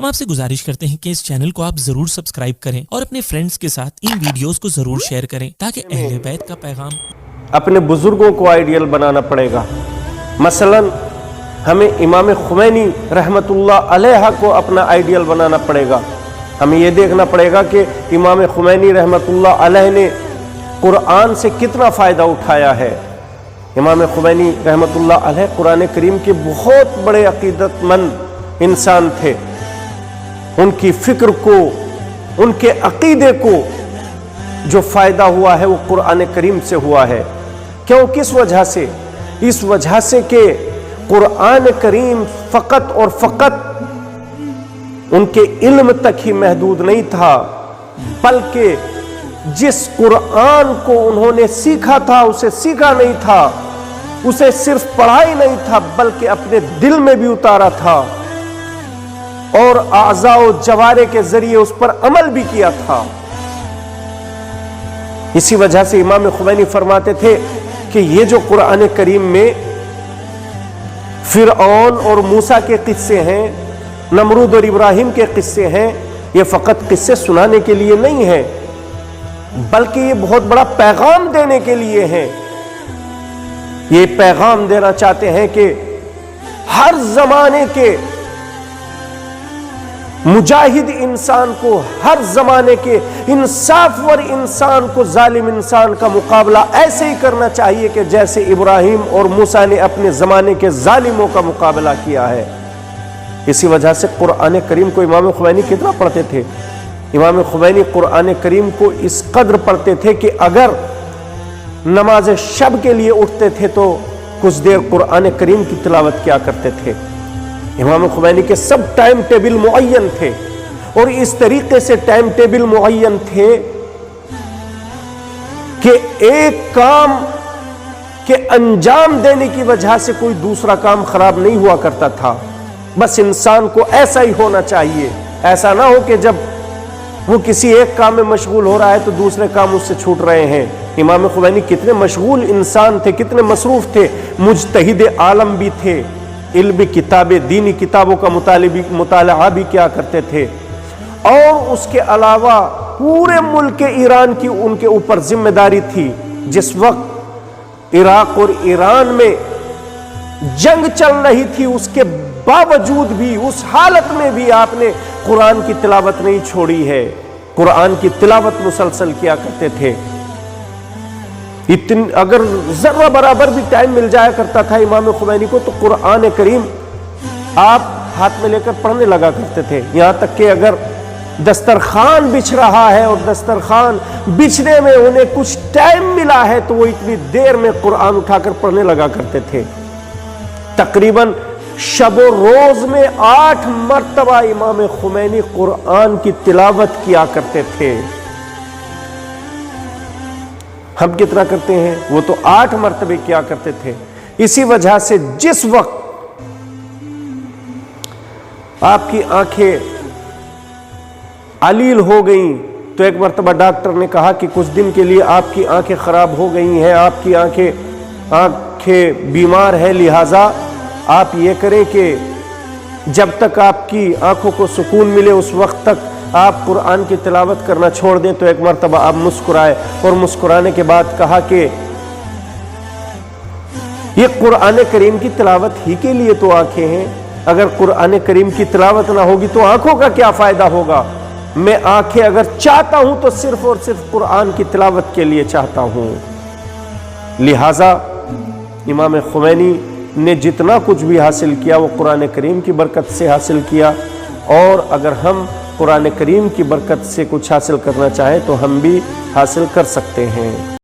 हम आपसे गुजारिश करते हैं कि इस चैनल को आप जरूर सब्सक्राइब करें और अपने फ्रेंड्स के साथ इन वीडियोस को जरूर शेयर करें ताकि अहले बैत का पैगाम अपने बुजुर्गों को आइडियल बनाना पड़ेगा। मसलन हमें इमाम खुमैनी रहमतुल्लाह अलैह को अपना आइडियल बनाना पड़ेगा। हमें ये देखना पड़ेगा कि इमाम खुमैनी रहमतुल्लाह अलैह ने कुरान से कितना फ़ायदा उठाया है। इमाम खुमैनी रहमतुल्लाह अलैह कुरान करीम के बहुत बड़े अकीदतमंद इंसान थे। उनकी फ़िक्र को, उनके अकीदे को जो फ़ायदा हुआ है वो कुरान करीम से हुआ है। क्यों, किस वजह से? इस वजह से कि कुरान करीम फ़कत और फ़कत उनके इल्म तक ही महदूद नहीं था, बल्कि जिस कुरान को उन्होंने सीखा था उसे सीखा नहीं था, उसे सिर्फ पढ़ाई नहीं था बल्कि अपने दिल में भी उतारा था और आज़ा व जवारे के जरिए उस पर अमल भी किया था। इसी वजह से इमाम खुमैनी फरमाते थे कि ये जो कुरान करीम में फिरऔन और मूसा के किस्से हैं, नमरूद और इब्राहिम के किस्से हैं, ये फकत किस्से सुनाने के लिए नहीं है बल्कि ये बहुत बड़ा पैगाम देने के लिए हैं। ये पैगाम देना चाहते हैं कि हर जमाने के मुजाहिद इंसान को, हर जमाने के इंसाफवर इंसान को जालिम इंसान का मुकाबला ऐसे ही करना चाहिए कि जैसे इब्राहिम और मूसा ने अपने जमाने के जालिमों का मुकाबला किया है। इसी वजह से कुरान करीम को इमाम खुमैनी कितना पढ़ते थे। इमाम खुमैनी कुरान करीम को इस कदर पढ़ते थे कि अगर नमाज शब के लिए उठते थे तो कुछ देर कुरान करीम की तिलावत किया करते थे। इमाम खुमैनी के सब टाइम टेबल मुअय्यन थे और इस तरीके से टाइम टेबल मुअय्यन थे कि एक काम के अंजाम देने की वजह से कोई दूसरा काम खराब नहीं हुआ करता था। बस इंसान को ऐसा ही होना चाहिए। ऐसा ना हो कि जब वो किसी एक काम में मशगूल हो रहा है तो दूसरे काम उससे छूट रहे हैं। इमाम खुमैनी कितने मशगूल इंसान थे, कितने मसरूफ थे, मुजतहिद आलम भी थे, इल्म किताबें, दीनी किताबों का मुताला भी किया करते थे और उसके अलावा पूरे मुल्क ईरान की उनके ऊपर जिम्मेदारी थी। जिस वक्त इराक और ईरान में जंग चल रही थी उसके बावजूद भी, उस हालत में भी आपने कुरान की तिलावत नहीं छोड़ी है। कुरान की तिलावत मुसलसल किया करते थे। अगर जर्रा बराबर भी टाइम मिल जाया करता था इमाम खुमैनी को तो कुरान करीम आप हाथ में लेकर पढ़ने लगा करते थे। यहां तक कि अगर दस्तरखान बिछ रहा है और दस्तरखान बिछने में उन्हें कुछ टाइम मिला है तो वो इतनी देर में कुरान उठाकर पढ़ने लगा करते थे। तकरीबन शबो रोज में 8 मर्तबा इमाम खुमैनी कुरान की तिलावत किया करते थे। हम कितना करते हैं? वो तो 8 मर्तबे किया करते थे। इसी वजह से जिस वक्त आपकी आंखें अलील हो गई तो एक मर्तबा डॉक्टर ने कहा कि कुछ दिन के लिए आपकी आंखें खराब हो गई हैं, आपकी आंखें बीमार है, लिहाजा आप ये करें कि जब तक आपकी आंखों को सुकून मिले उस वक्त तक आप कुरान की तिलावत करना छोड़ दें। तो एक मर्तबा आप मुस्कुराए और मुस्कुराने के बाद कहा कि ये कुरान करीम की तिलावत ही के लिए तो आंखें हैं, अगर कुरान करीम की तिलावत ना होगी तो आंखों का क्या फायदा होगा। मैं आंखें अगर चाहता हूं तो सिर्फ और सिर्फ कुरान की तिलावत के लिए चाहता हूं। लिहाजा इमाम खुमैनी ने जितना कुछ भी हासिल किया वो कुरान करीम की बरकत से हासिल किया और अगर हम कुरान करीम की बरकत से कुछ हासिल करना चाहें तो हम भी हासिल कर सकते हैं।